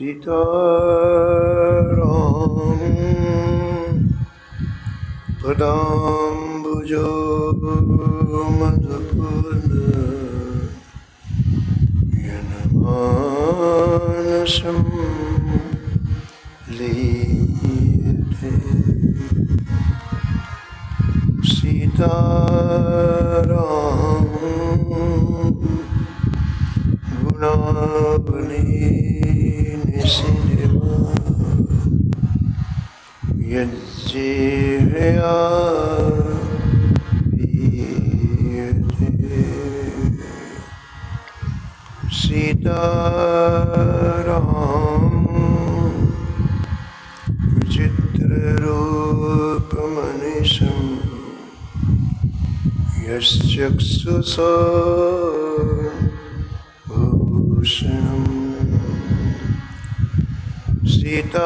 सीताराम पदाम्बुजो मधुकुल यनमानसं लीयते। सीताराम गुणावली निशिनिवा यज्जीवया पीयते। सीताराम विचित्ररूपमनिशं यश्चक्षुषा भूषणम्। सीताराम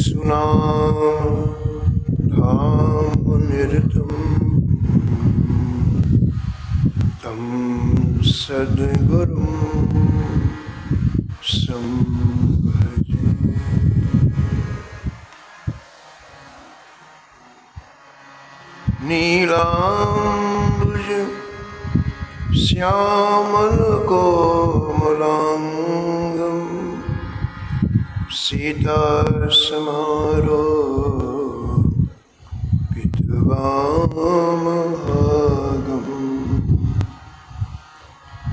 सुनाधामनिरतं तं सद्गुरुं संभजे। नीलाम्बुज श्यामलकोमलाङ्गं सीतासमारोपितवामभागम्।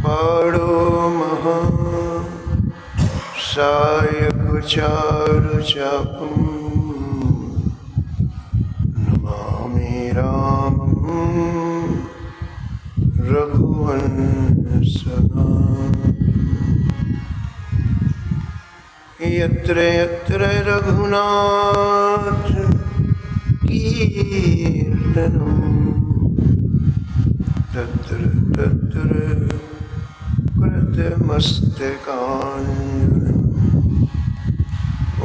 पाणो महासायकचारुचापं नमामि रामं रघुवंशनाथं। यत्र यत्र रघुनाथ कीर्तनं तत्र तत्र कृतमस्तकाञ्जलिं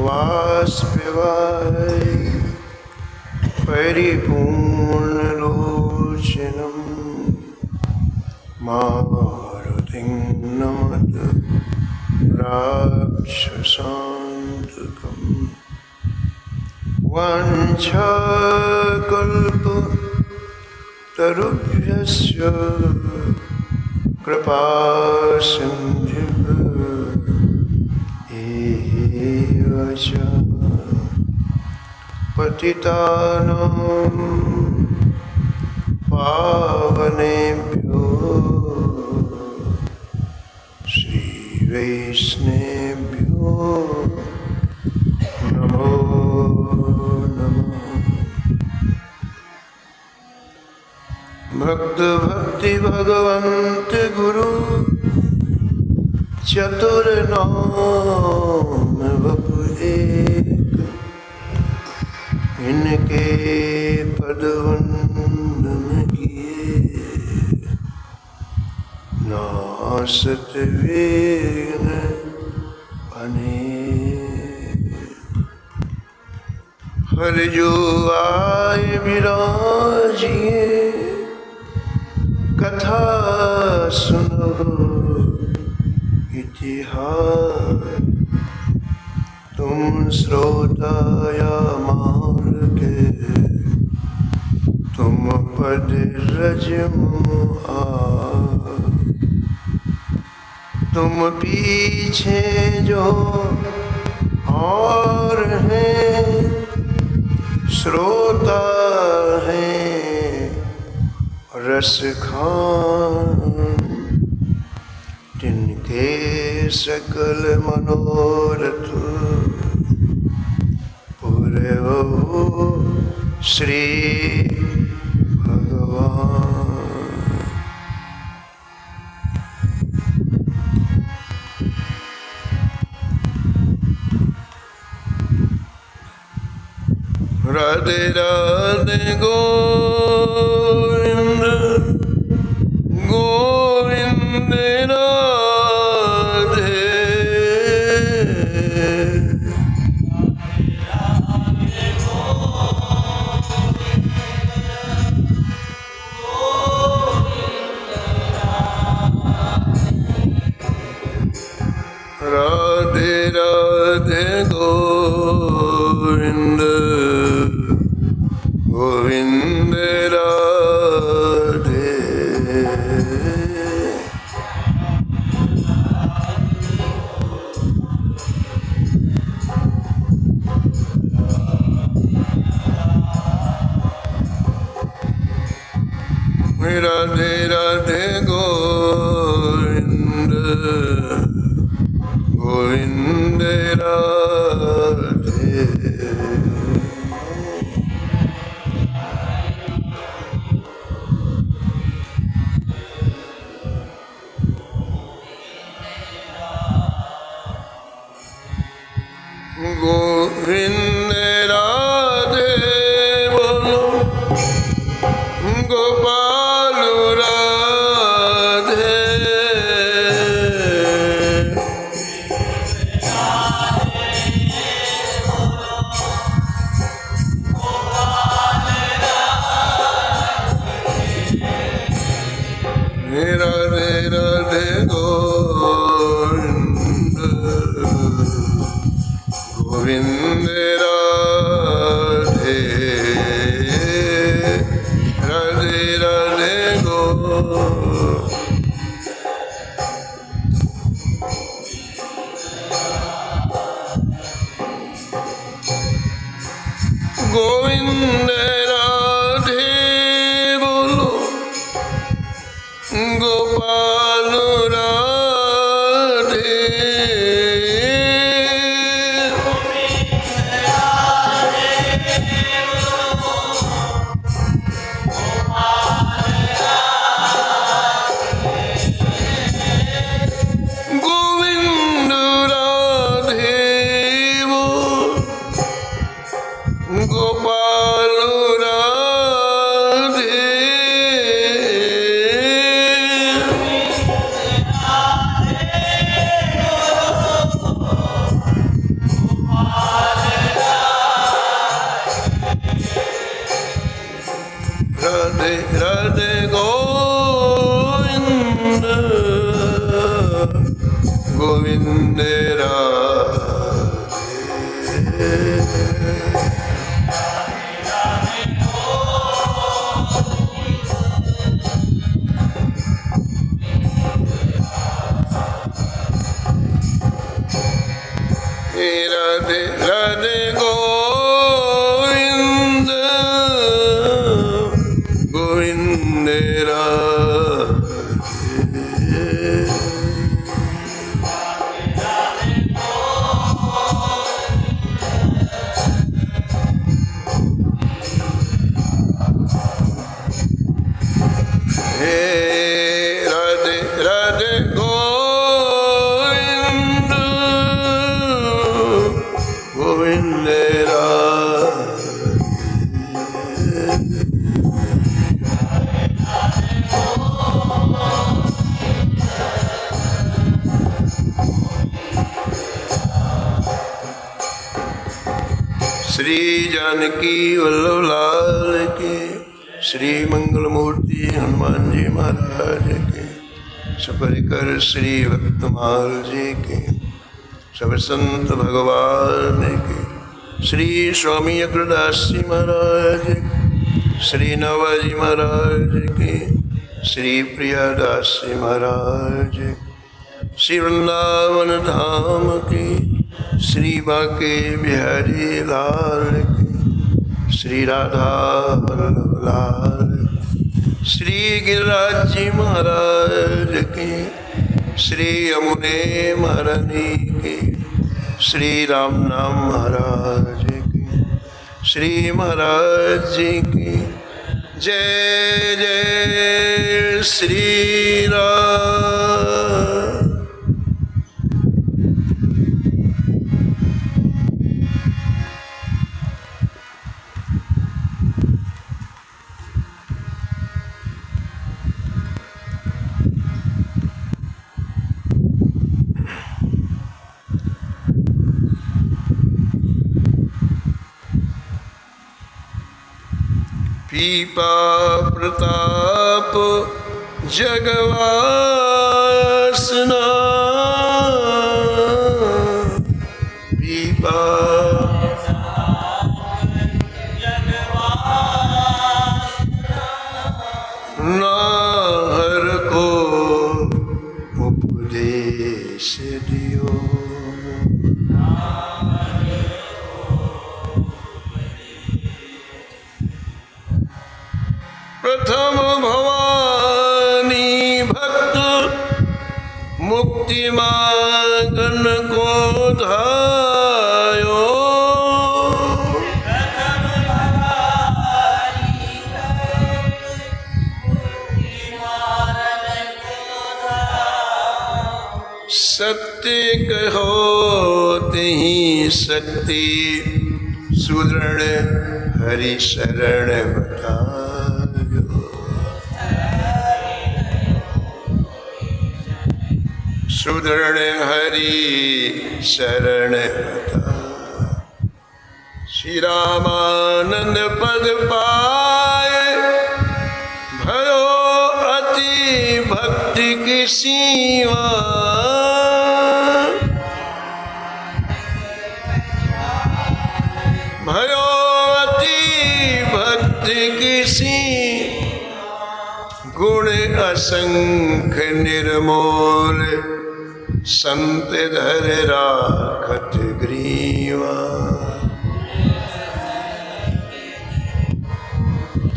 वाष्पवारि परिपूर्णलोचनं मारुतिं नमत राक्षसान्तकम्। वाञ्छाकल्पतरुभ्यश्च कृपासिन्धुभ्यः एव च पतितानां पावनेभ्यो श्रीवैष्णवेभ्यो नमो नमः। भक्त भक्ति भगवंत गुरु चतुर्नाम वपु एक। इनके पद वंदन किए नासत विघ्न अनेक। हर जो आए विराजिए कथा सुनो इतिहास। तुम श्रोता या मार्ग तुम पद रज मुआ। तुम पीछे जो और हैं श्रोता हैं रस खान। जिनके सकल मनोरथ पूरे हो श्री भगवान। राधे राधे गोविंद गोविंद राधे। राधे गोविंद गोविंद राधे। राधे राधे गोविंद गोविंद राधे। गोविंद राधे बोलो गोपाल राधे। राधे राधे गोविंद गोविंद राधे। राधे राधे गोविंद राधे बोलो गोपाल राधे। गोविंद राधे बोलो गोपाल राधे। राधे राधे गोविंद गोविंद राधे। राधे राधे गोविंद गोविंद राधे। राधे राधे गोविंद गोविंद श्री जानकी वल्लभ लाल के श्री मंगल मूर्ति हनुमान जी महाराज के सपरिकर श्री भक्तमाल जी के सब संत भगवान के श्री स्वामी अग्रदास जी महाराज श्री नवाजी महाराज के श्री प्रियादास जी महाराज श्री वृंदावन धाम के श्री बाके बिहारी लाल की श्री राधा वल्लभ लाल श्री गिरिराज जी महाराज की श्री यमुने महारानी की श्री राम नाम महाराज की श्री महाराज जी की जय जय श्री राम। पीपा प्रताप जगवासना कृपा नाहर को उपदेश दियो। प्रथम भवानी भक्त मुक्ति मागन को धायो। सत्य कहो तिहि शक्ति सुदृढ़ हरि शरण बतायो। सुदृढ़ हरि शरण बता। श्री रामानंद पद पाए भयो अति भक्ति की सीमा। भयो अति भक्ति की सीमा। गुण असंख्य निर्मोल संत धर राखत ग्रीवा।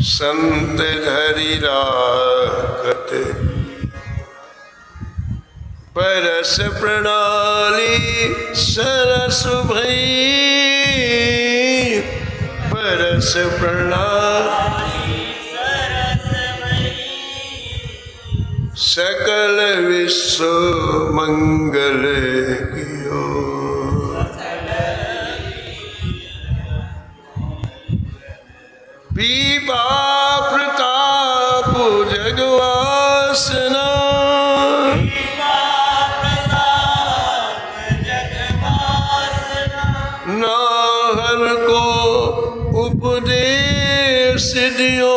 संत धरि राखत परस प्रणाली सरस भई। परस प्रणाली सकल विश्व मंगल कियो। पीपा प्रताप जगवासना। नाहर को उपदेश दियो।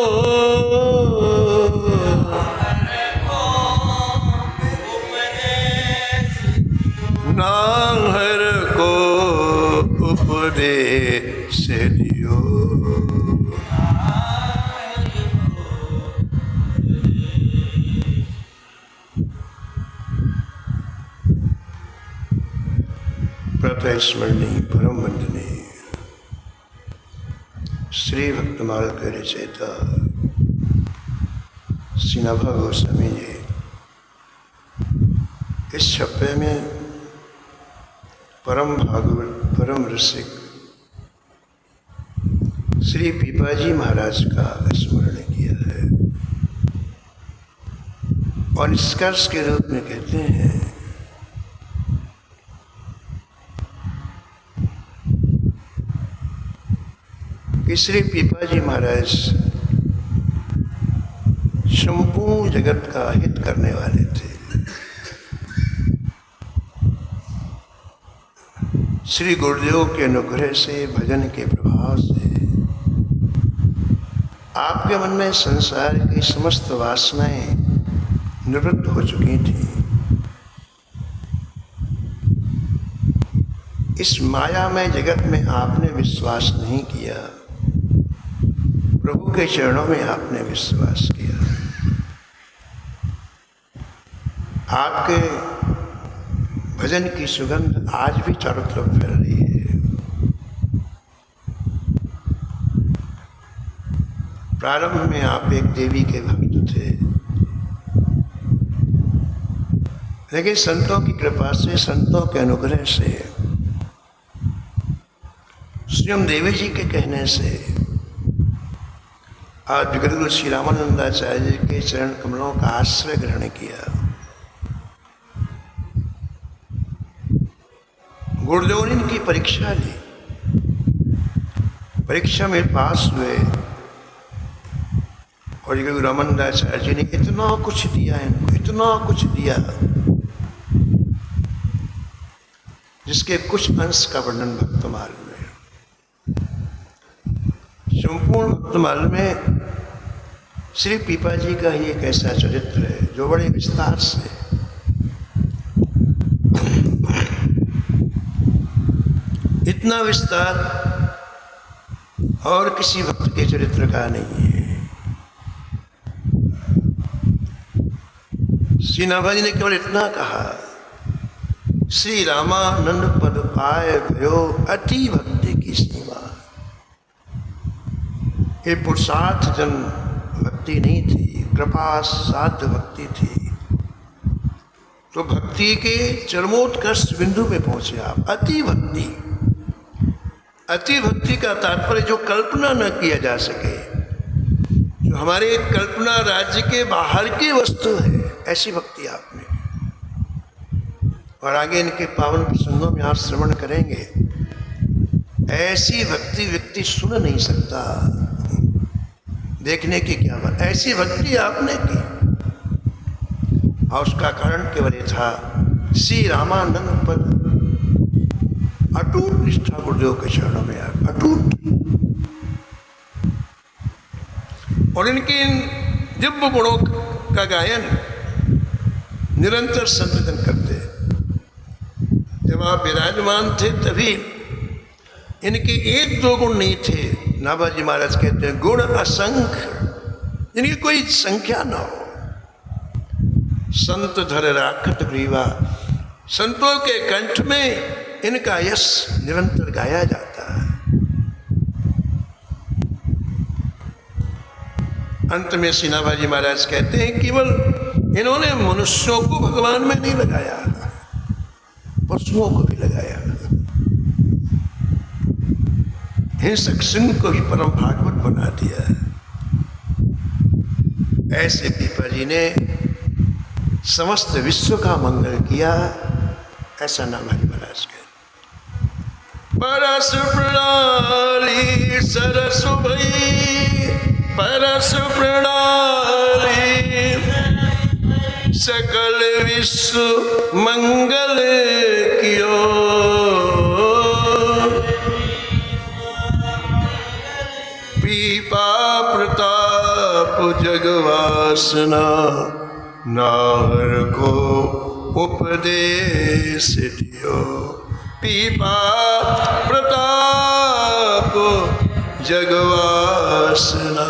नाहर को उपदेश दियो। प्रतः स्मरणीय परम वंदनीय श्री भक्तमाल के रचयिता श्री नभा गोस्वामी जी इस छप्पे में परम भागवत परम रसिक श्री पीपाजी महाराज का स्मरण किया है और निष्कर्ष के रूप में कहते हैं कि श्री पीपाजी महाराज संपूर्ण जगत का हित करने वाले थे। श्री गुरुदेव के अनुग्रह से भजन के प्रभाव से आपके मन में संसार की समस्त वासनाएं निवृत्त हो चुकी थी। इस मायामय जगत में आपने विश्वास नहीं किया, प्रभु के चरणों में आपने विश्वास किया। आपके भजन की सुगंध आज भी चारों तरफ फैल रही है। प्रारंभ में आप एक देवी के भक्त थे, लेकिन संतों की कृपा से, संतों के अनुग्रह से, स्वयं देवी जी के कहने से आज जगद्गुरु श्री रामानंदाचार्य जी के चरण कमलों का आश्रय ग्रहण किया। गुरुदेव ने इनकी परीक्षा ली, परीक्षा में पास हुए और जगद्गुरु रामानंदाचार्य जी ने इतना कुछ दिया इनको, इतना कुछ दिया जिसके कुछ अंश का वर्णन भक्तमाल में, संपूर्ण भक्तमाल में श्री पीपाजी का ही एक ऐसा चरित्र है जो बड़े विस्तार से इतना विस्तार और किसी भक्त के चरित्र का नहीं है। श्री नाभाजी ने केवल इतना कहा, श्री रामानंद पद पाए भयो अति भक्ति की सीमा। ये पुरुषार्थ जन भक्ति नहीं थी, कृपा साध्य भक्ति थी। तो भक्ति के चरमोत्कर्ष बिंदु पे पहुंचे आप। अति भक्ति, अति भक्ति का तात्पर्य जो कल्पना न किया जा सके, जो हमारे कल्पना राज्य के बाहर की वस्तु है, ऐसी भक्ति आपने। और आगे इनके पावन प्रसंगों में आप श्रवण करेंगे, ऐसी भक्ति व्यक्ति सुन नहीं सकता। देखने की क्या बात, ऐसी भक्ति आपने की। और उसका कारण केवल ये था, श्री रामानंद पर अटूट निष्ठा गुरुदेव के चरणों में आप अटूट। और इनके इन दिव्य गुणों का गायन निरंतर संकीर्तन करते। जब आप विराजमान थे तभी इनके एक दो गुण नहीं थे। नाभाजी महाराज कहते हैं, गुण असंख्य, इनकी कोई संख्या ना हो। संत धर राखत ग्रीवा, संतों के कंठ में इनका यश निरंतर गाया जाता है। अंत में श्री नाभाजी महाराज कहते हैं, केवल इन्होंने मनुष्यों को भगवान में नहीं लगाया, पशुओं को भी लगाया, हिंसक सिंह को भी परम भागवत बना दिया। ऐसे पीपा जी ने समस्त विश्व का मंगल किया, ऐसा नाभाजी महाराज के। परस प्रणाली सरस भई, परस प्रणाली सकल विश्व मंगल कियो। पीपा प्रताप जगवासना, नाहर को उपदेश दियो। पीपा प्रताप जगवासना,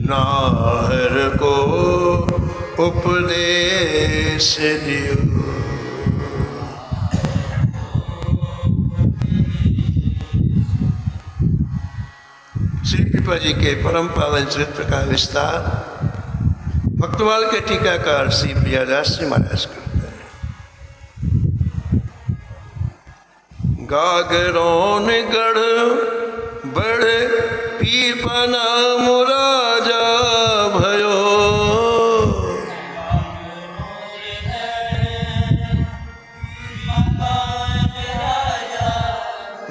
नाहर को उपदेश दियो। श्री पीपा जी के परम पावन चरित्र का विस्तार भक्तमाल के टीकाकार श्री प्रियादास जी महाराज करते हैं। गागरोन गढ़ बड़ पीपा नाम राजा भयो।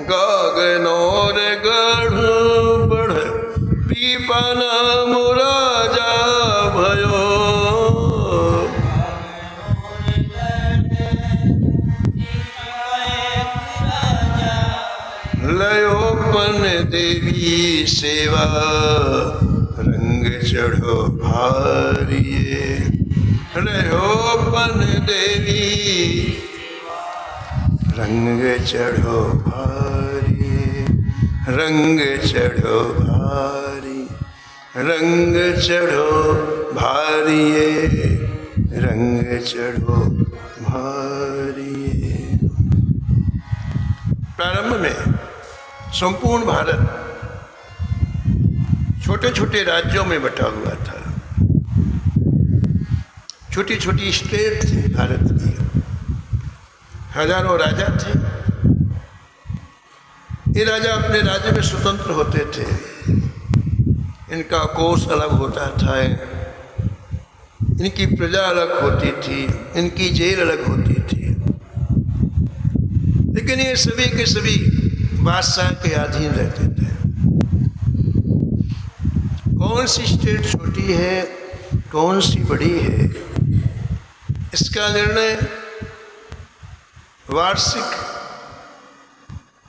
गागनौर गढ़ बड़ पीपा नाम राजा भयो। लयोपन देवी सेवा, रंग चढ़ो भारिये। लयोपन देवी रंग चढ़ो भारी, रंग चढ़ो भारी, रंग चढ़ो भारिये, रंग चढ़ो भारिये। प्रारंभ में संपूर्ण भारत छोटे छोटे राज्यों में बटा हुआ था। छोटी छोटी स्टेट थी भारत की, हजारों राजा थे। ये राजा अपने राज्य में स्वतंत्र होते थे, इनका कोष अलग होता था, इनकी प्रजा अलग होती थी, इनकी जेल अलग होती थी। लेकिन ये सभी के सभी बादशाह के अधीन रहते थे। कौन सी स्टेट छोटी है, कौन सी बड़ी है, इसका निर्णय वार्षिक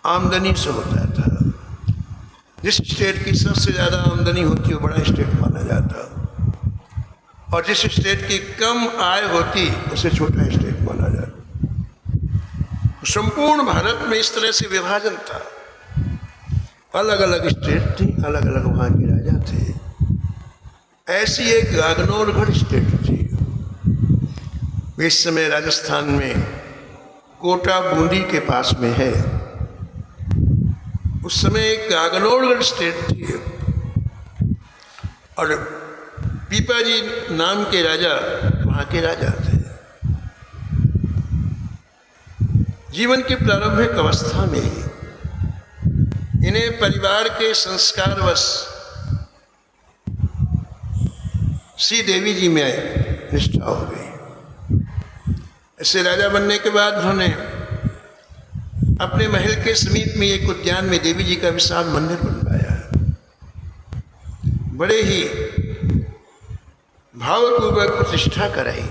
आमदनी से होता था। जिस स्टेट की सबसे ज़्यादा आमदनी होती है वो बड़ा स्टेट माना जाता, और जिस स्टेट की कम आय होती उसे छोटा स्टेट माना जाता। संपूर्ण भारत में इस तरह से विभाजन था, अलग अलग स्टेट थी, अलग अलग वहां के राजा थे। ऐसी एक गागनौरगढ़ स्टेट थी, इस समय राजस्थान में कोटा बूंदी के पास में है। उस समय एक गागनौरगढ़ स्टेट थी और पीपाजी नाम के राजा वहां के राजा थे। जीवन की प्रारंभिक अवस्था में ही इन्हें परिवार के संस्कारवश श्री देवी जी में निष्ठा हो गई। ऐसे राजा बनने के बाद उन्होंने अपने महल के समीप में एक उद्यान में देवी जी का विशाल मंदिर बनवाया। बड़े ही भावपूर्वक प्रतिष्ठा कराई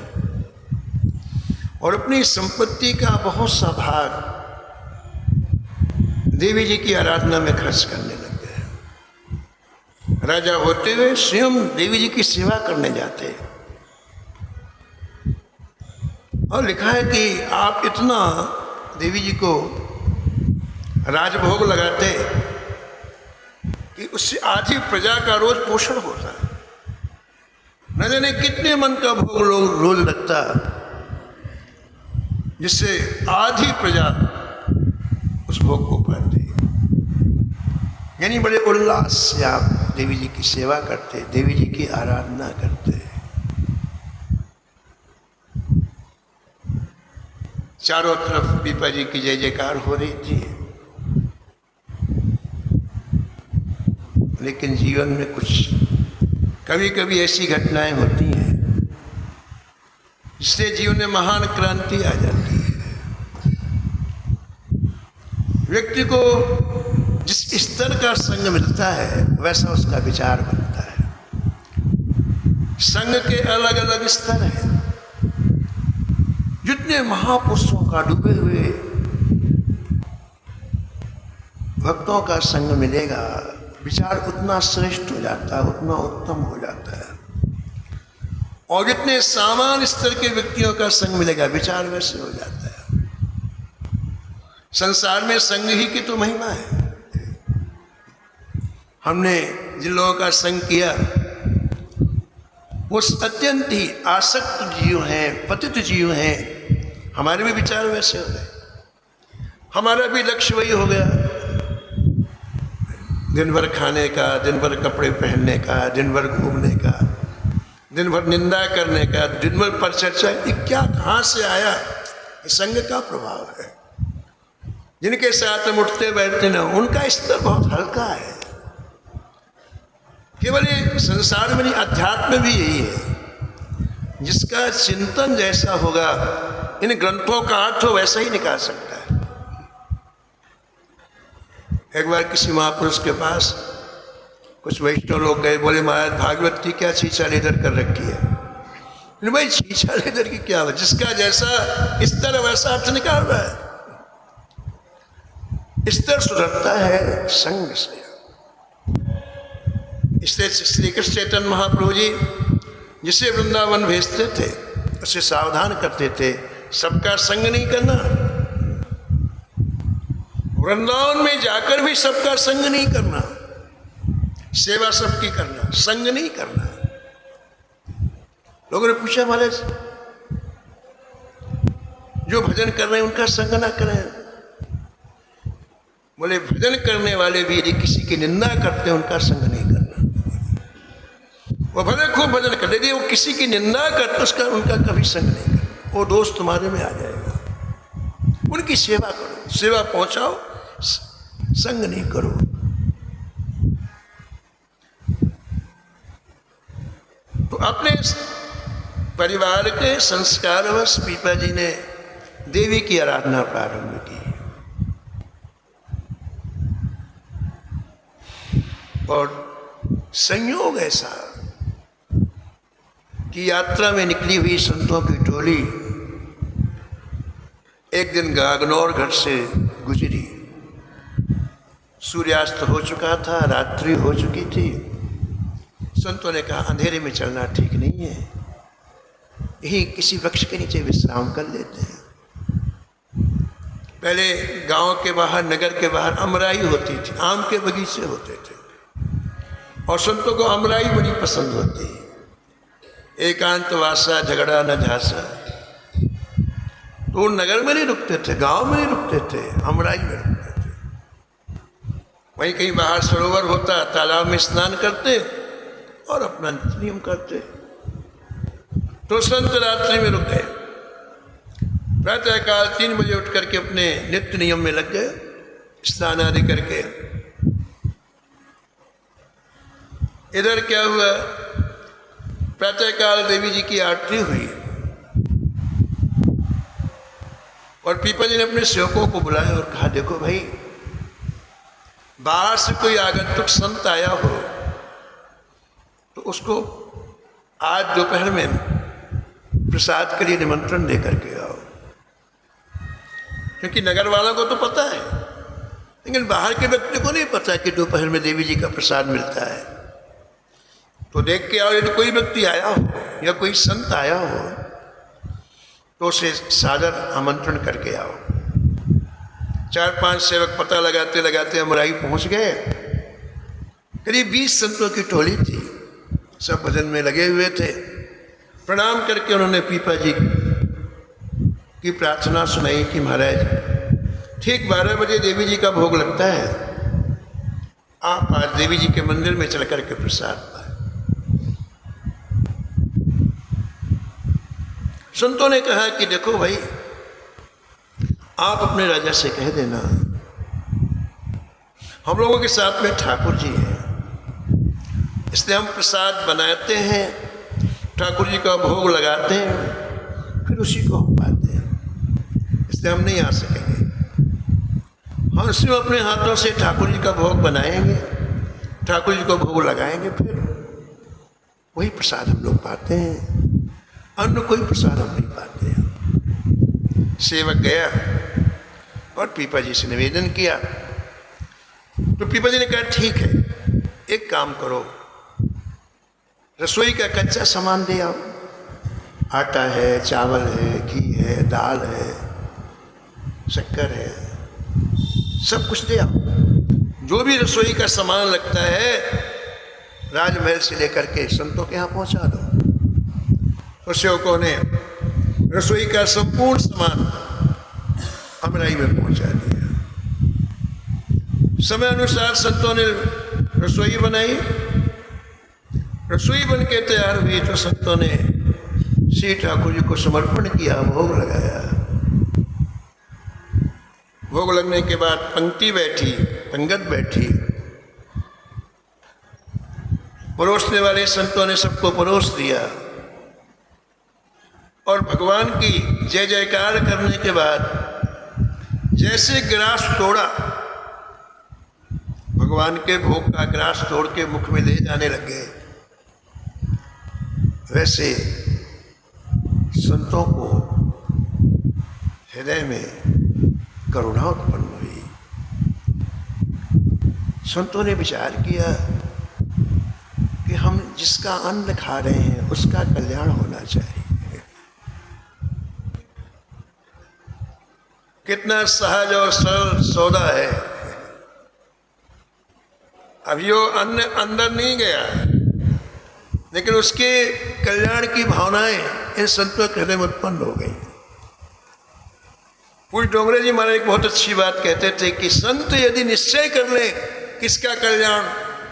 और अपनी संपत्ति का बहुत सा भाग देवी जी की आराधना में खर्च करने लग गए। राजा होते हुए स्वयं देवी जी की सेवा करने जाते और लिखा है कि आप इतना देवी जी को राजभोग लगाते कि उससे आधी प्रजा का रोज पोषण होता है। न जाने कितने मन का भोग रोज लगता जिससे आधी प्रजा उस भोग को पाते। यानी बड़े उल्लास से आप देवी जी की सेवा करते, देवी जी की आराधना करते। चारों तरफ पीपा जी की जय जयकार हो रही थी, लेकिन जीवन में कुछ कभी कभी ऐसी घटनाएं होती हैं जिससे जीवन में महान क्रांति आ जाती है। व्यक्ति को जिस स्तर का संग मिलता है वैसा उसका विचार बनता है। संग के अलग अलग स्तर हैं। जितने महापुरुषों का डूबे हुए भक्तों का संग मिलेगा, विचार उतना श्रेष्ठ हो जाता है, उतना उत्तम हो जाता है। और जितने सामान्य स्तर के व्यक्तियों का संग मिलेगा, विचार वैसे हो जाता है। संसार में संग ही की तो महिमा है। हमने जिन लोगों का संग किया वो अत्यंत ही आसक्त जीव हैं, पतित जीव हैं। हमारे भी विचार वैसे हो गए, हमारा भी लक्ष्य वही हो गया। दिन भर खाने का, दिन भर कपड़े पहनने का, दिन भर घूमने का, दिन भर निंदा करने का, दिन भर पर चर्चा। ये क्या कहाँ से आया? ये संग का प्रभाव है। जिनके साथ हम उठते बैठते ना, उनका स्तर बहुत हल्का है। केवल ये संसार में नहीं, अध्यात्म भी यही है। जिसका चिंतन जैसा होगा, इन ग्रंथों का अर्थ हो वैसा ही निकाल सकता है। एक बार किसी महापुरुष के पास कुछ वैष्णव लोग गए, बोले महाराज भागवत की क्या छीछा लेदर कर रखी है। भाई छीछा लेदर की क्या, जिसका जैसा स्तर वैसा अर्थ निकाल रहा है। स्तर सुधरता है संग से। इसलिए श्री कृष्ण चैतन्य महाप्रभु जी जिसे वृंदावन भेजते थे उसे सावधान करते थे, सबका संग नहीं करना। वृंदावन में जाकर भी सबका संग नहीं करना, सेवा सबकी करना, संग नहीं करना। लोगों ने पूछा महाराज जो भजन कर रहे हैं उनका संग ना करें। बोले भजन करने वाले भी यदि किसी की निंदा करते हैं उनका संग नहीं करना। वो भले खूब भजन कर, यदि वो किसी की निंदा करते उसका उनका कभी संग नहीं करना। वो दोस्त तुम्हारे में आ जाएगा। उनकी सेवा करो, सेवा पहुंचाओ, संग नहीं करो। तो अपने परिवार के संस्कारवश पीपा जी ने देवी की आराधना प्रारंभ की और संयोग ऐसा कि यात्रा में निकली हुई संतों की टोली एक दिन गागनौरगढ़ से गुजरी। सूर्यास्त हो चुका था, रात्रि हो चुकी थी। संतों ने कहा अंधेरे में चलना ठीक नहीं है, यही किसी वृक्ष के नीचे विश्राम कर लेते हैं। पहले गांव के बाहर, नगर के बाहर अमराई होती थी, आम के बगीचे होते थे, और संतों को अमराई बड़ी पसंद होती है। एकांत वासा झगड़ा न झांसा, तो वो नगर में नहीं रुकते थे, गांव में नहीं रुकते थे, अमराई में रुकते थे। वहीं कहीं बाहर सरोवर होता, तालाब में स्नान करते और अपना नियम करते। तो संत रात्रि में रुक गए, प्रातःकाल 3 बजे उठ करके अपने नित्य नियम में लग गए, स्नान आदि करके। इधर क्या हुआ, प्रातःकाल देवी जी की आरती हुई और पीपा जी ने अपने सेवकों को बुलाया और कहा, देखो भाई, बाहर से कोई आगंतुक संत आया हो तो उसको आज दोपहर में प्रसाद के लिए निमंत्रण दे करके आओ, क्योंकि नगर वालों को तो पता है, लेकिन बाहर के व्यक्ति को नहीं पता कि दोपहर में देवी जी का प्रसाद मिलता है। तो देख के आओ, यदि कोई व्यक्ति आया हो या कोई संत आया हो तो उसे सादर आमंत्रण करके आओ। 4-5 सेवक पता लगाते लगाते अमराई पहुंच गए। करीब 20 संतों की टोली थी, सब भजन में लगे हुए थे। प्रणाम करके उन्होंने पीपा जी की प्रार्थना सुनाई कि महाराज, ठीक 12 बजे देवी जी का भोग लगता है, आप आज देवी जी के मंदिर में चल करके प्रसाद पाए। संतों ने कहा कि देखो भाई, आप अपने राजा से कह देना, हम लोगों के साथ में ठाकुर जी हैं, इसलिए हम प्रसाद बनाते हैं, ठाकुर जी का भोग लगाते हैं, फिर उसी को हम पाते हैं, इसलिए हम नहीं आ सकेंगे। हम सिर्फ अपने हाथों से ठाकुर जी का भोग बनाएंगे, ठाकुर जी को भोग लगाएंगे, फिर वही प्रसाद हम लोग पाते हैं, अन्य कोई प्रसाद हम नहीं पाते हैं। सेवक गया और पीपा जी से निवेदन किया। तो पीपा जी ने कहा, ठीक है, एक काम करो, रसोई का कच्चा सामान दे आओ, आटा है, चावल है, घी है, दाल है, शक्कर है, सब कुछ दे आओ। जो भी रसोई का सामान लगता है राजमहल से लेकर के संतों के यहाँ पहुँचा दो। तो सेवकों ने रसोई का संपूर्ण सामान अमराई में पहुँचा दिया। समय अनुसार संतों ने रसोई बनाई, रसोई बन के तैयार हुई तो संतों ने श्री ठाकुर जी को समर्पण किया, भोग लगाया। भोग लगने के बाद पंक्ति बैठी, पंगत बैठी, परोसने वाले संतों ने सबको परोस दिया और भगवान की जय जयकार करने के बाद जैसे गिलास तोड़ा, भगवान के भोग का गिलास तोड़ के मुख में ले जाने लगे, वैसे संतों को हृदय में करुणा उत्पन्न हुई। संतों ने विचार किया कि हम जिसका अन्न खा रहे हैं उसका कल्याण होना चाहिए। कितना सहज और सरल सौदा है। अब यो अन्न अंदर नहीं गया, लेकिन उसके कल्याण की भावनाएं इन संतों के हृदय में उत्पन्न हो गई। पूज्य डोंगरे जी महाराज एक बहुत अच्छी बात कहते थे कि संत यदि निश्चय कर ले किसका कल्याण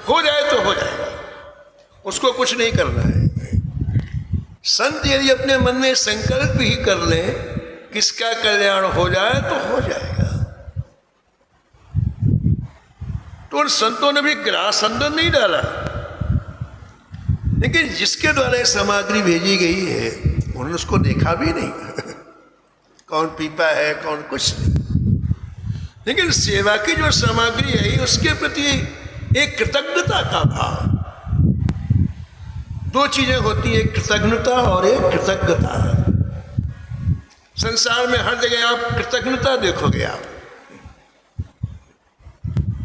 हो जाए तो हो जाएगा, उसको कुछ नहीं करना है। संत यदि अपने मन में संकल्प ही कर ले किसका कल्याण हो जाए तो हो जाएगा। तो उन संतों ने भी ग्रास अंदर नहीं डाला, लेकिन जिसके द्वारा सामग्री भेजी गई है उन्होंने उसको देखा भी नहीं कौन पीपा है कौन कुछ नहीं, लेकिन सेवा की जो सामग्री है उसके प्रति एक कृतज्ञता का भाव। दो चीजें होती है, कृतज्ञता और एक कृतज्ञता। संसार में हर जगह आप कृतज्ञता देखोगे। आप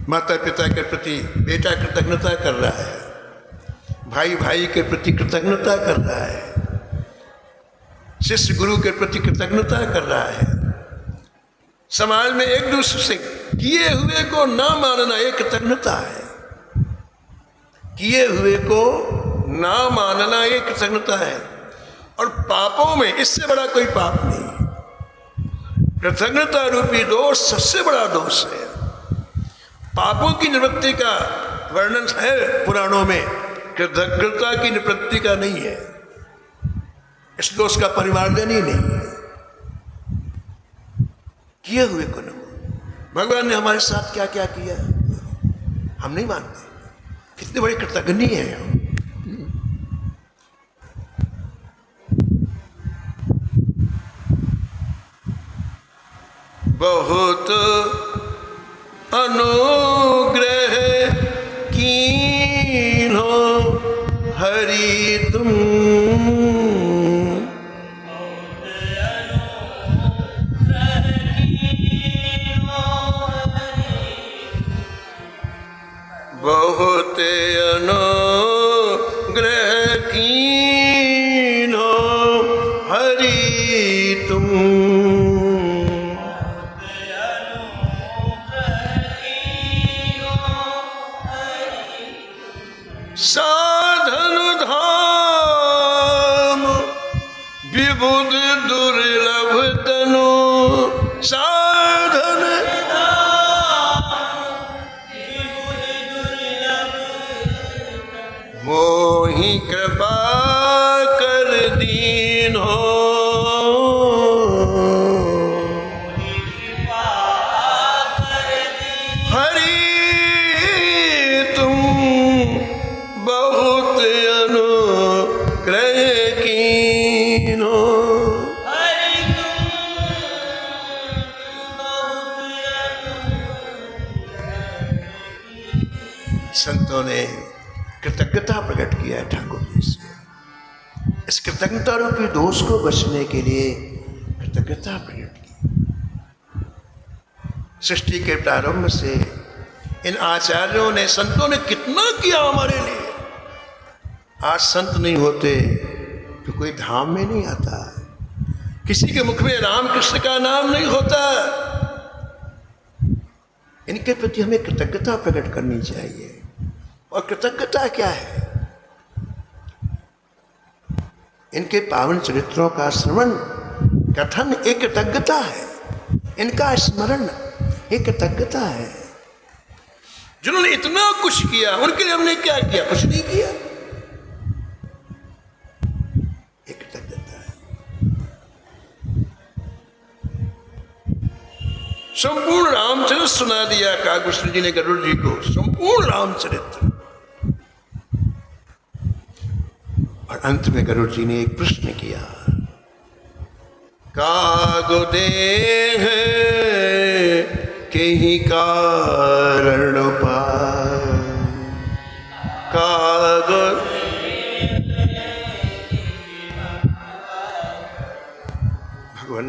माता पिता के प्रति बेटा कृतज्ञता कर रहा है, भाई भाई के प्रति कृतज्ञता कर रहा है, शिष्य गुरु के प्रति कृतज्ञता कर रहा है, समाज में एक दूसरे से किए हुए को ना मानना एक कृतज्ञता है। किए हुए को ना मानना एक कृतज्ञता है। और पापों में इससे बड़ा कोई पाप नहीं। कृतज्ञता रूपी दोष सबसे बड़ा दोष है। पापों की निवृत्ति का वर्णन है पुराणों में, कृतज्ञता की निवृत्ति का नहीं है। इस दोष का परिमार्जन ही नहीं है। किए हुए को न, भगवान ने हमारे साथ क्या क्या किया हम नहीं मानते। कितने बड़े कृतज्ञ हैं हम। बहुत अनुग्रह कीन्हो हरि तुम, बहुत अनुग्रह कीन्हो हरि तुम, साधन धाम विबुध दुर्लभ तनु, साधन मोहि कृपा कर दीन्हो, हरि तुम बहुत अनुग्रह कीन्हो, संतों ने कृतज्ञता प्रकट किया है ठाकुर जी से। इस कृतज्ञता रूपी दोष को बचने के लिए कृतज्ञता प्रकट की। सृष्टि के प्रारंभ से इन आचार्यों ने, संतों ने कितना किया हमारे लिए। आज संत नहीं होते तो कोई धाम में नहीं आता, किसी के मुख में राम कृष्ण का नाम नहीं होता। इनके प्रति हमें कृतज्ञता प्रकट करनी चाहिए। और कृतज्ञता क्या है? इनके पावन चरित्रों का श्रवण कथन एक कृतज्ञता है। इनका स्मरण एक कृतज्ञता है। जिन्होंने इतना कुछ किया उनके लिए हमने क्या किया? कुछ नहीं किया। एक कृतज्ञता है। संपूर्ण रामचरित्र सुना दिया कागभूषण जी ने गरुड़ जी को, संपूर्ण रामचरित्र। और अंत में गरुड़ जी ने एक प्रश्न किया, काग देह के ही कारण पाए, काग भगवान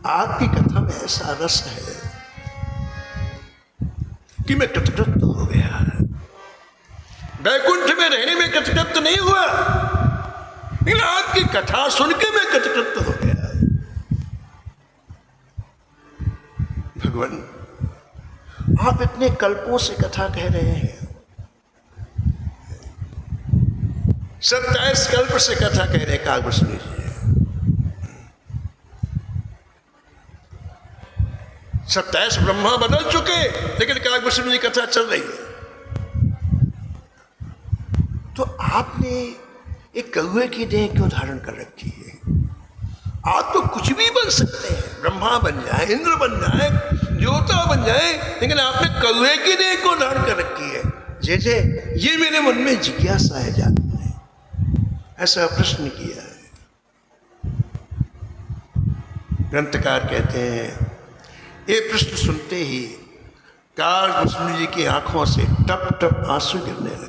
आपकी कथा में ऐसा रस है कि मैं कृतकृत हो गया। वैकुंठ में रहने में कृतकृत नहीं हुआ, लेकिन आपकी कथा सुन के मैं कृतकृत हो गया। भगवान आप इतने कल्पों से कथा कह रहे हैं, 27 कल्प से कथा कह रहे हैं कागभूषण जी। 27 ब्रह्मा बदल चुके, लेकिन कागभूषण जी कथा चल रही है। तो आपने एक कौवे की देह क्यों धारण कर रखी है? आप तो कुछ भी बन सकते हैं, ब्रह्मा बन जाए, इंद्र बन जाए, देवता बन जाए, लेकिन आपने कौवे की देह क्यों धारण कर रखी है? जैसे ये मेरे मन में जिज्ञासा है जानना है, ऐसा प्रश्न किया है। ग्रंथकार कहते हैं ये प्रश्न सुनते ही कागभूषण जी की आंखों से टप टप आंसू गिरने लगे।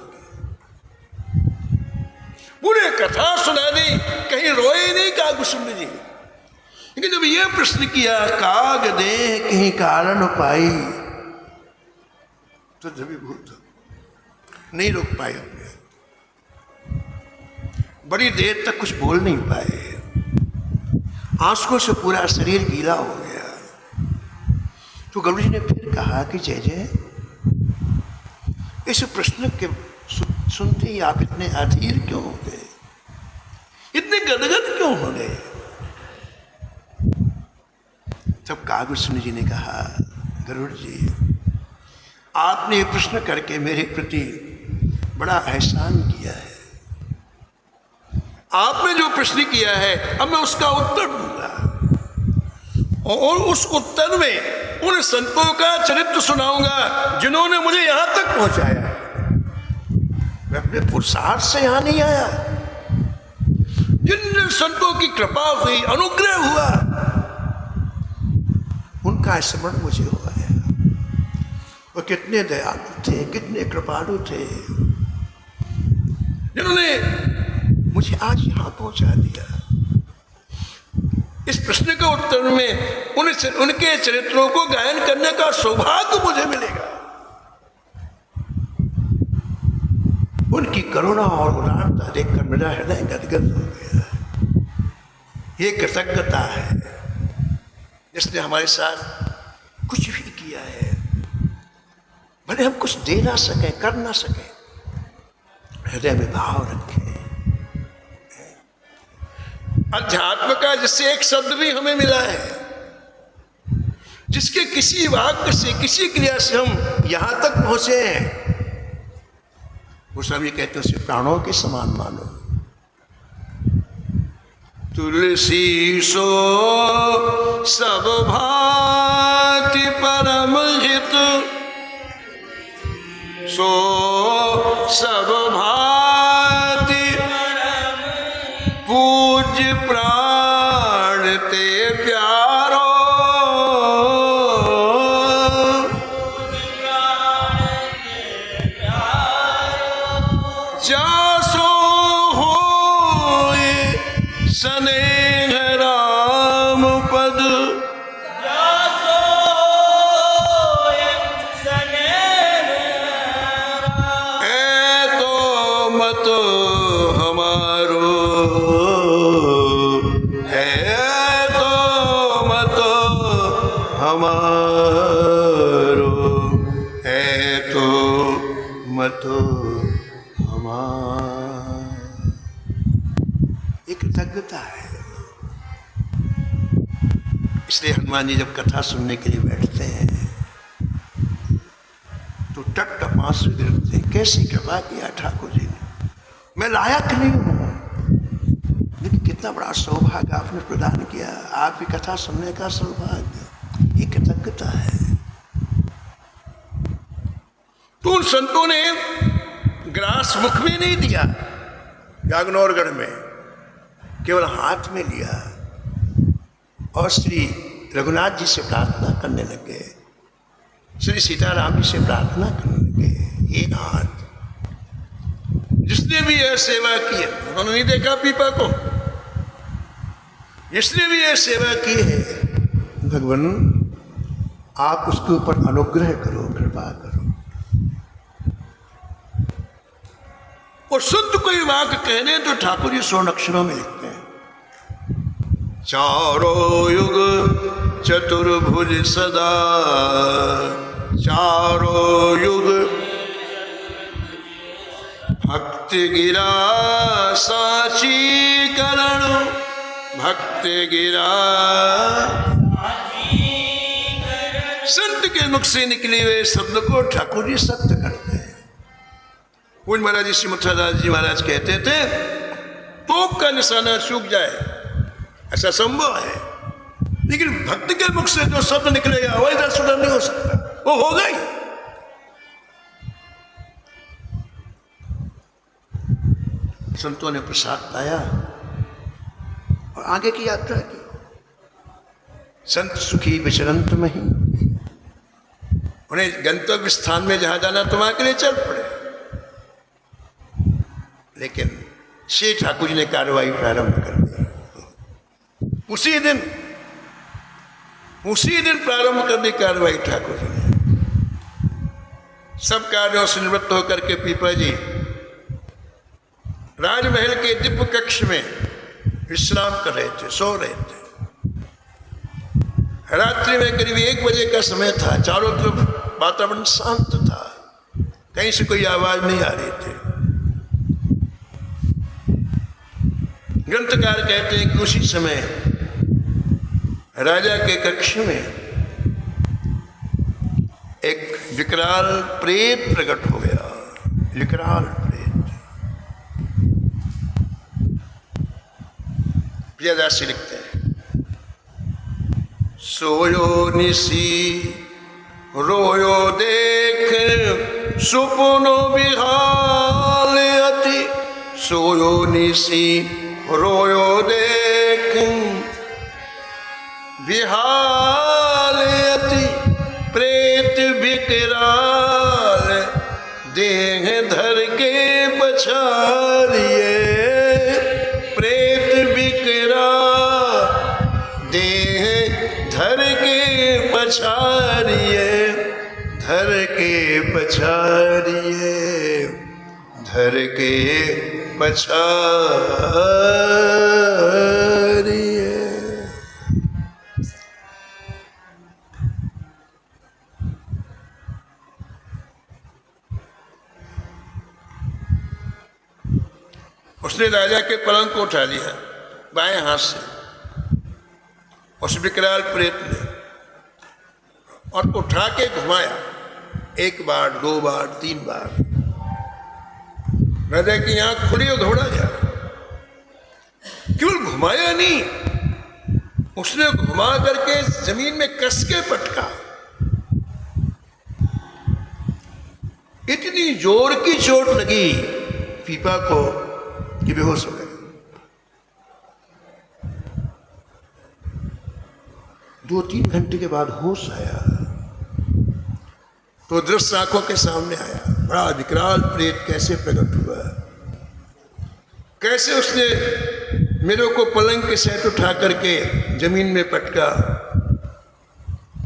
पूरे कथा सुना दी, कहीं रोए नहीं कागभूषण जी। लेकिन जब ये प्रश्न किया काग देह कहीं कारण पाई, तो द्रवीभूत नहीं रोक पाए अपने, बड़ी देर तक कुछ बोल नहीं पाए, आंसुओं से पूरा शरीर गीला हो गया। तो गुरु जी ने फिर कहा कि जय जय, इस प्रश्न के सुनते ही आप इतने अधीर क्यों हो गए, इतने गदगद क्यों हो गए? तब कागभूषण जी ने कहा, गरुड़ जी, आपने ये प्रश्न करके मेरे प्रति बड़ा एहसान किया है। आपने जो प्रश्न किया है अब मैं उसका उत्तर दूंगा, और उस उत्तर में उन संतों का चरित्र सुनाऊंगा जिन्होंने मुझे यहां तक पहुंचाया। मैं अपने पुरुषार्थ से यहां नहीं आया, जिन संतों की कृपा हुई, अनुग्रह हुआ, उनका स्मरण मुझे हुआ है। वो कितने दयालु थे, कितने कृपालु थे, जिन्होंने मुझे आज यहां पहुंचा दिया। इस प्रश्न के उत्तर में उनके चरित्रों को गायन करने का सौभाग्य मुझे मिलेगा। उनकी करुणा और उदारता देखकर मेरा हृदय गदगद हो गया। ये कृतज्ञता है जिसने हमारे साथ कुछ भी किया है, भले हम कुछ दे ना सकें, कर ना सकें, हृदय में भाव रखें। अध्यात्म का जिससे एक शब्द भी हमें मिला है, जिसके किसी वाक्य से, किसी क्रिया से हम यहां तक पहुंचे हैं, वो सब ये कहते हैं उसे प्राणों के समान मानो। तुलसी सो सब भांति परम हित, सो सब भांति पूज्य प्राण ते प्यारो, जासो होए स्नेह राम पद, जासो होए स्नेह राम, ऐ तो मत हमारो, है तो मत हमारो, है तो मत हमारो। एक कृतज्ञता है। इसलिए हनुमान जी जब कथा सुनने के लिए बैठते हैं तो टप टप आंसू गिरते हैं। कैसी कृपा किया ठाकुर जी ने, मैं लायक नहीं हूं, लेकिन कितना बड़ा सौभाग्य आपने प्रदान किया, आपकी कथा सुनने का सौभाग्य। ये कृतज्ञता है। तो उन संतों ने ग्रास मुख में नहीं दिया, यागनौरगढ़ में केवल हाथ में लिया और श्री रघुनाथ जी से प्रार्थना करने लगे, श्री सीताराम जी से प्रार्थना करने लगे, हे नाथ, जिसने भी यह सेवा की है, उन्होंने नहीं देखा पीपा को, जिसने भी यह सेवा की है, भगवान आप उसके ऊपर अनुग्रह करो, कृपा करो। और शुद्ध कोई वाक्य कहने तो ठाकुर जी स्वर्ण अक्षरों में लिखते हैं, चारों युग चतुर्भुज सदा, चारों युग भक्ति गिरा साची करण, भक्ति गिरा। संत के मुख से निकले हुए शब्द को ठाकुर जी सत्य करते हैं। पूज्य महाराज जी श्री मुक्तादास जी महाराज कहते थे, तोप का निशाना चूक जाए ऐसा संभव है, लेकिन भक्त के मुख से जो शब्द निकलेगा वह इधर सुधर नहीं हो सकता, वो हो गई। संतों ने प्रसाद पाया और आगे की यात्रा की। संत सुखी विचरंत मही, उन्हें गंतव्य स्थान में जहां जाना तो वहां के लिए चल पड़े। लेकिन श्री ठाकुर जी ने कार्रवाई प्रारंभ कर दी। उसी दिन प्रारंभ कर दी कार्रवाई ठाकुर जी ने। सब कार्यों से निवृत्त होकर के पीपा जी राजमहल के दिव्य कक्ष में विश्राम कर रहे थे, सो रहे थे। रात्रि में करीब 1 बजे का समय था, चारों तरफ वातावरण शांत था, कहीं से कोई आवाज नहीं आ रही थी। ग्रंथकार कहते हैं कि उसी समय राजा के कक्ष में एक विकराल प्रेत प्रकट हो गया। विकराल प्रेत। प्रियदासी लिखते हैं, सोयो निसी रोयो देख सुपनो विहाल अति। सोयो निसी रोयो देख विहाल अति। प्रेत विकराल देह धर के पछाड़िए। प्रेत विकराल देह धर के पछाड़िए। धर के पछाड़िए। धर के पछाड़िए। उसने राजा के पलंग को उठा लिया बाएं हाथ से, उस विकराल प्रेत ने, और उठा के घुमाया 1 बार 2 बार 3 बार। राजा की आंख खुली और घबरा गया। केवल घुमाया नहीं, उसने घुमा करके जमीन में कस के पटका। इतनी जोर की चोट लगी पीपा को कि बेहोश हो गए। 2-3 घंटे के बाद होश आया तो दृश्य आंखों के सामने आया। बड़ा विकराल प्रेत कैसे प्रकट हुआ, कैसे उसने मेरे को पलंग के सेट उठा करके जमीन में पटका।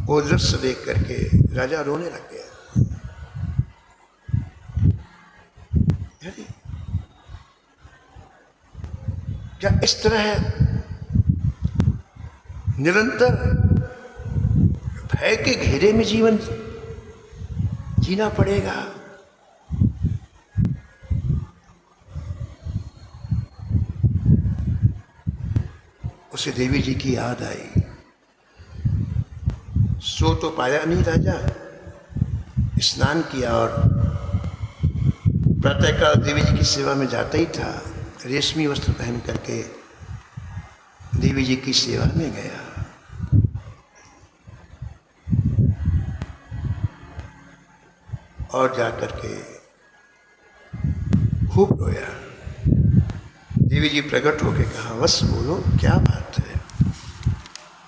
वो दृश्य देख करके राजा रोने लग गया। क्या इस तरह निरंतर भय के घेरे में जीवन जीना पड़ेगा? उसे देवी जी की याद आई। सो तो पाया नहीं राजा, स्नान किया और प्रातःकाल देवी जी की सेवा में जाता ही था। रेशमी वस्त्र पहन करके देवी जी की सेवा में गया। और जाकर के खूब रोया। देवी जी प्रकट होकर कहा, बस बोलो क्या बात है,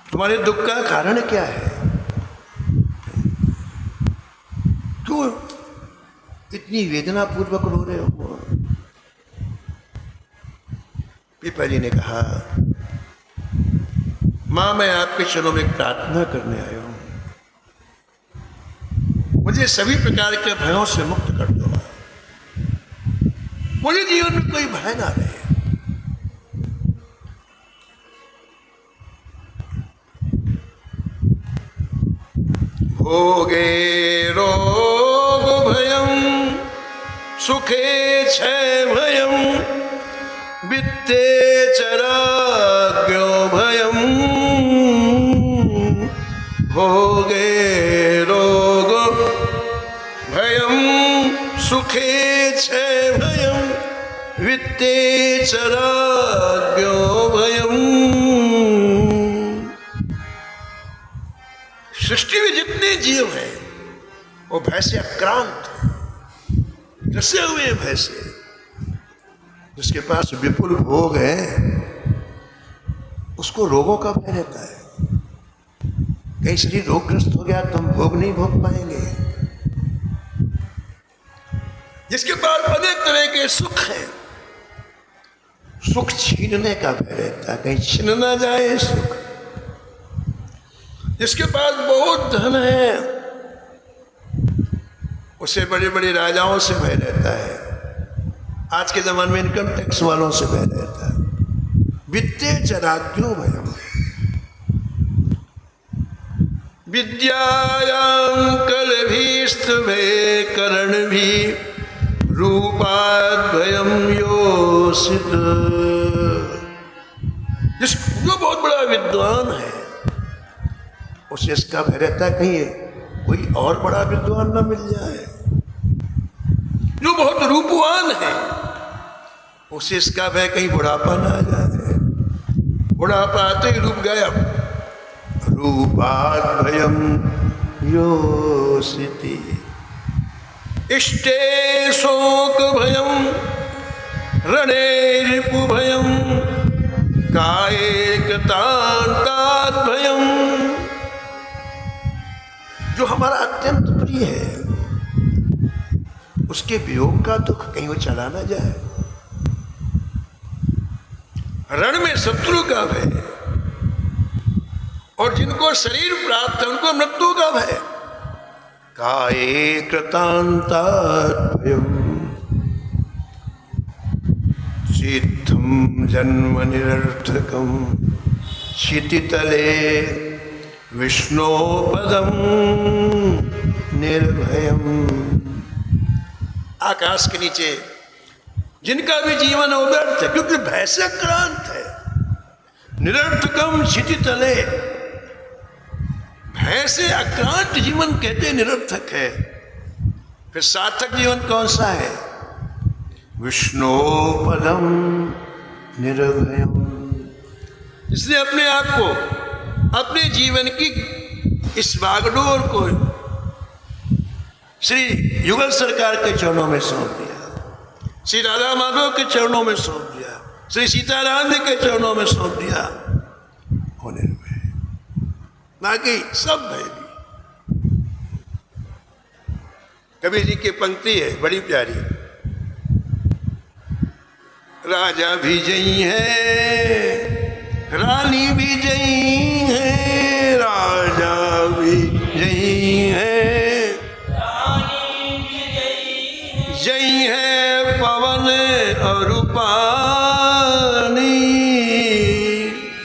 तुम्हारे दुख का कारण क्या है, क्यों इतनी वेदना पूर्वक रो रहे हो? पीपा जी ने कहा, मां मैं आपके चरणों में प्रार्थना करने आया हूं, मुझे सभी प्रकार के भयों से मुक्त कर दो, मुझे जीवन में कोई भय ना रहे। भोगे रोग भयं सुखे क्षय भयं वित्ते चराज्ञो भयं। भोगे रोग भयं सुखे क्षय भयं वित्ते चराज्ञो भयं। सृष्टि में जितने जीव हैं वो भय से आक्रांत हैं, डसे हुए भय से। जिसके पास विपुल भोग है उसको रोगों का भय रहता है। कहीं शरीर रोगग्रस्त हो गया तो हम भोग नहीं भोग पाएंगे। जिसके पास अनेक तरह के सुख हैं, सुख छीनने का भय रहता है, कहीं छीन ना जाए सुख। जिसके पास बहुत धन है उसे बड़े बड़े राजाओं से भय रहता है, आज के जमाने में इनकम टैक्स वालों से भय रहता है। वित्ते चराज्ञो भयं, विद्यायां कलभिस्तभे करण भी रूपाद्वयं योषित। जो बहुत बड़ा विद्वान है उसे इसका भय रहता कहीं कोई और बड़ा विद्वान ना मिल जाए। जो बहुत रूपवान है उसे इसका भय कहीं बुढ़ापा ना आ जाए। बुढ़ापा आते ही रूप गायब। रूपाद्वयं योषिति। इष्टे शोक भयं रणे रिपु भयं काये कृतान्ताद् भयं। जो हमारा अत्यंत प्रिय है उसके वियोग का दुख कहीं वो चला ना जाए। रण में शत्रु का भय और जिनको शरीर प्राप्त है उनको मृत्यु का भय। काये कृतान्ताद् भयम् सिद्धं जन्म निरर्थकं क्षितितले विष्णो पदं निर्भयम्। आकाश के नीचे जिनका भी जीवन व्यर्थ है क्योंकि भय से आक्रांत है। निरर्थकम क्षितितले, भय से आक्रांत जीवन कहते निरर्थक है। फिर सार्थक जीवन कौन सा है? विष्णु पदम निर्भयम। इसने अपने आप को, अपने जीवन की इस बागडोर को श्री युगल सरकार के चरणों में सौंप दिया, श्री राधा माधव के चरणों में सौंप दिया, श्री सीताराम जी के चरणों में सौंप दिया। होने में बाकी सब भय भी। कबीर जी की पंक्ति है बड़ी प्यारी। राजा भी जई है, रानी भी जई है, राजा भी जई है, रानी भी जई है पवन और पानी।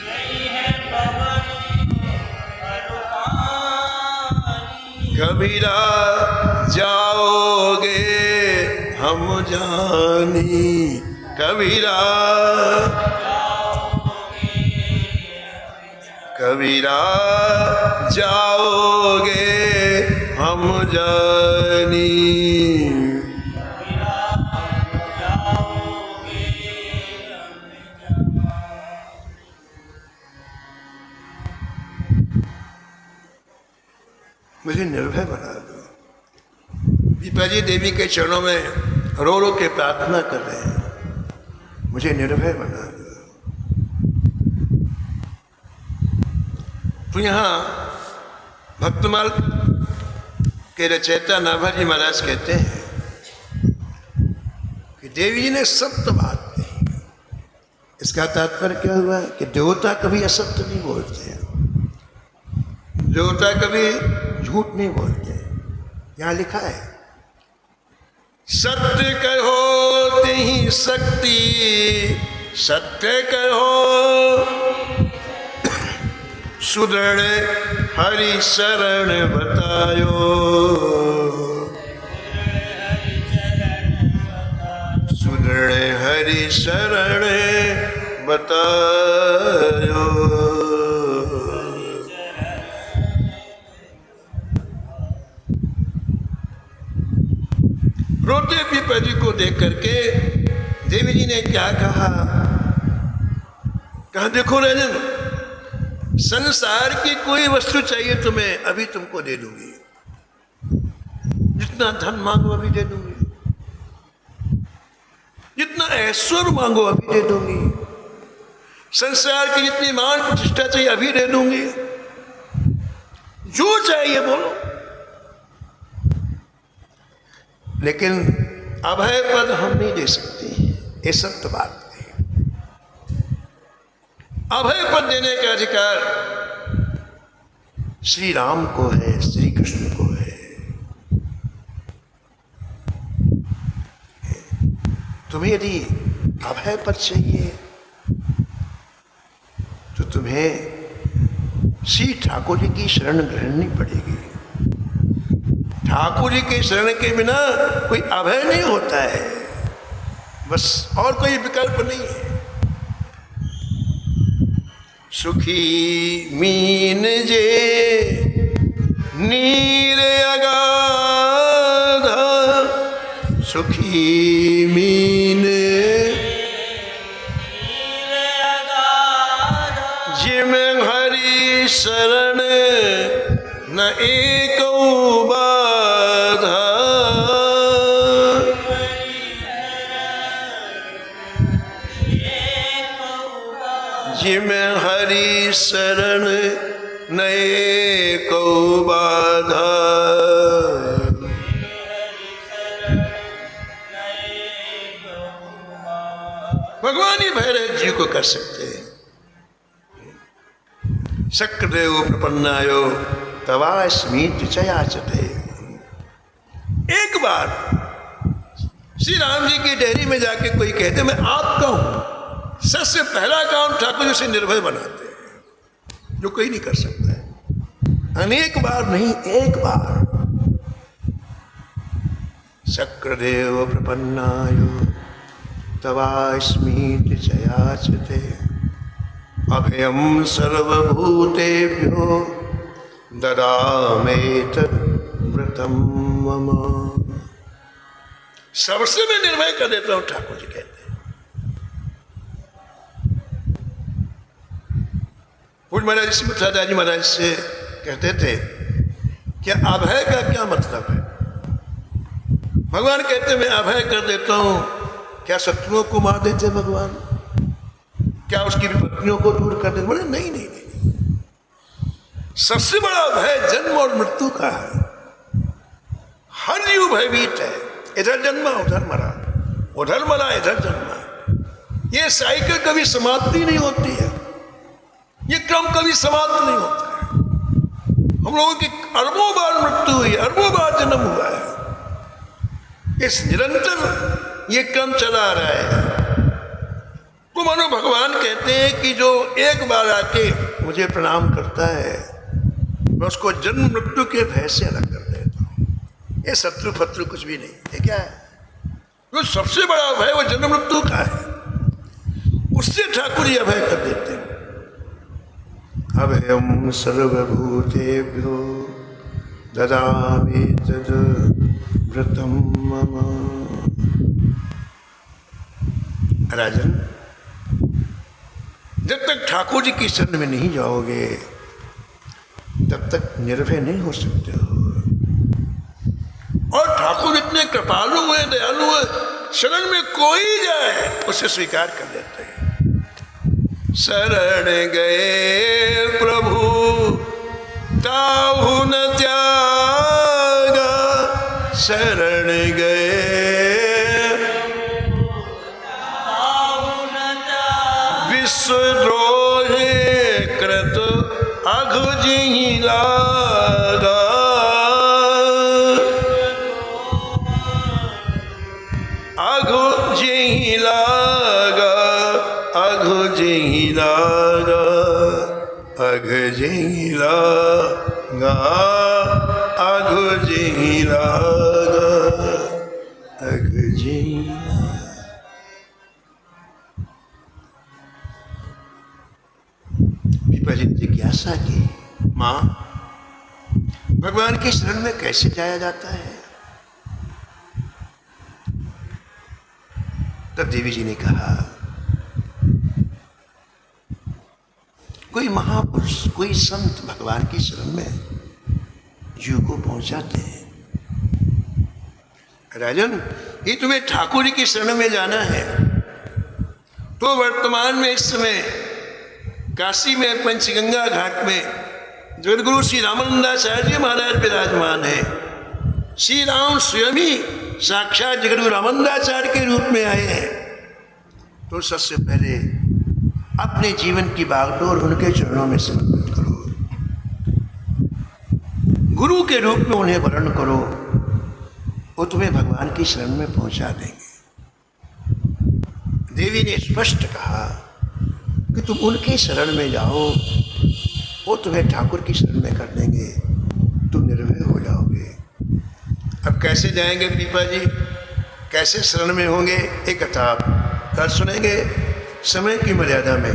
जई है पवन और पानी। कबीरा जाओगे हम जानी, कबीरा कबीरा जाओगे हम जानी। मुझे निर्भय बना दो। पिताजी देवी के चरणों में रो रो के प्रार्थना कर रहे हैं, मुझे निर्भय बना दो। तो यहाँ भक्तमाल के रचयिता नाभाजी महाराज कहते हैं कि देवी जी ने सत्य बात कही। इसका तात्पर्य क्या हुआ कि देवता कभी असत्य नहीं बोलते हैं, देवता कभी झूठ नहीं बोलते। यहाँ लिखा है सत्य कहो तेहि शक्ति, सत्य कहो सुदृढ़ हरि शरण बतायो, सुदृढ़ हरि शरण बतायो। रोते पिताजी को देख करके देवी जी ने क्या कहा? कहा देखो राजन, संसार की कोई वस्तु चाहिए तुम्हें अभी तुमको दे दूंगी, जितना धन मांगो अभी दे दूंगी, जितना ऐश्वर्य मांगो अभी दे दूंगी, संसार की जितनी मान प्रतिष्ठा चाहिए अभी दे दूंगी, जो चाहिए बोलो। लेकिन अभय पद हम नहीं दे सकते, ये सत्य बात है। अभय पद देने का अधिकार श्री राम को है, श्री कृष्ण को है। तुम्हें यदि अभय पद चाहिए तो तुम्हें श्री ठाकुर जी की शरण ग्रहणनी पड़ेगी। ठाकुर जी के शरण के बिना कोई अभय नहीं होता है, बस और कोई विकल्प नहीं है। सुखी मीन जे नीर अगाध, सुखी मीन जिम हरि शरण न एकौ बाधा, जिम हरि शरण न एकौ बाधा। भगवान ही भैरव जी को कर सकते हैं। शक्रदेव प्रपन्नायो तवास्मीति च याचते। एक बार श्री राम जी की डेयरी में जाके कोई कहते मैं आपका हूं, सबसे पहला काम ठाकुर जी से निर्भय बनाते हैं, जो कोई नहीं कर सकता है। अनेक बार नहीं, एक बार। शक्रदेव प्रपन्नायो तवास्मीति च याचते, अभयं सर्वभूतेभ्यो ददामेतद् व्रतं मम। सबसे मैं निर्भय कर देता हूं, ठाकुर जी कहते हैं। पूज्य महाराज श्री मथुरादास जी महाराज से कहते थे क्या अभय का क्या मतलब है? भगवान कहते मैं अभय कर देता हूं, क्या शत्रुओं को मार देते भगवान? क्या उसकी विपत्तियों को दूर कर देते? बोले नहीं नहीं नहीं, सबसे बड़ा भय जन्म और मृत्यु का है। हर जीव भयभीत है, इधर जन्मा उधर मरा, उधर मरा इधर जन्मा। ये साइकिल कभी समाप्ति नहीं होती है, ये क्रम कभी समाप्त नहीं होता है। हम लोगों की अरबों बार मृत्यु हुई, अरबों बार जन्म हुआ है। इस निरंतर ये क्रम चला आ रहा है। तो मानो भगवान कहते हैं कि जो एक बार आके मुझे प्रणाम करता है, मैं उसको जन्म मृत्यु के भय से अलग कर देता हूँ। ये शत्रु फत्रु कुछ भी नहीं, ये क्या है? जो सबसे बड़ा भय वो जन्म मृत्यु का है, उससे ठाकुर जी अभय कर देते हैं। अभयम सर्वभूतेभ्यो ददामि तद् व्रतं मम। राजन, जब तक ठाकुर जी की शरण में नहीं जाओगे तब तक निर्भय नहीं हो सकते हो। और ठाकुर इतने कृपालु हैं, दयालु हैं, शरण में कोई जाए उसे स्वीकार कर लेते हैं। शरण गए प्रभु ताहु न त्यागा, शरण गए विश्वद्रोहे कृत अघुजिहि लागा, अघुजिहि लागा, अघुजिहि लागा, अघुजिहि लागा, अघुजिहि लागा, अघुजिहि। पिताजी ने जिज्ञासा की, माँ भगवान की शरण में कैसे जाया जाता है? तब देवी जी ने कहा कोई महापुरुष, कोई संत भगवान की शरण में जीव को पहुंचाते हैं। राजन, ये तुम्हें ठाकुर जी की शरण में जाना है तो वर्तमान में इस समय काशी में पंचगंगा घाट में जगतगुरु श्री रामानंदाचार्य जी महाराज विराजमान है। श्री राम स्वयं ही साक्षात जगतगुरु रामानंदाचार्य के रूप में आए हैं। तो सबसे पहले अपने जीवन की बागडोर उनके चरणों में समर्पित करो, गुरु के रूप में उन्हें वर्ण करो, वो तुम्हें भगवान की शरण में पहुंचा देंगे। देवी ने स्पष्ट कहा कि तुम उनके शरण में जाओ वो तुम्हें ठाकुर की शरण में कर देंगे, तुम निर्भय हो जाओगे। अब कैसे जाएंगे पीपा जी, कैसे शरण में होंगे, एक कथा कल सुनेंगे समय की मर्यादा में।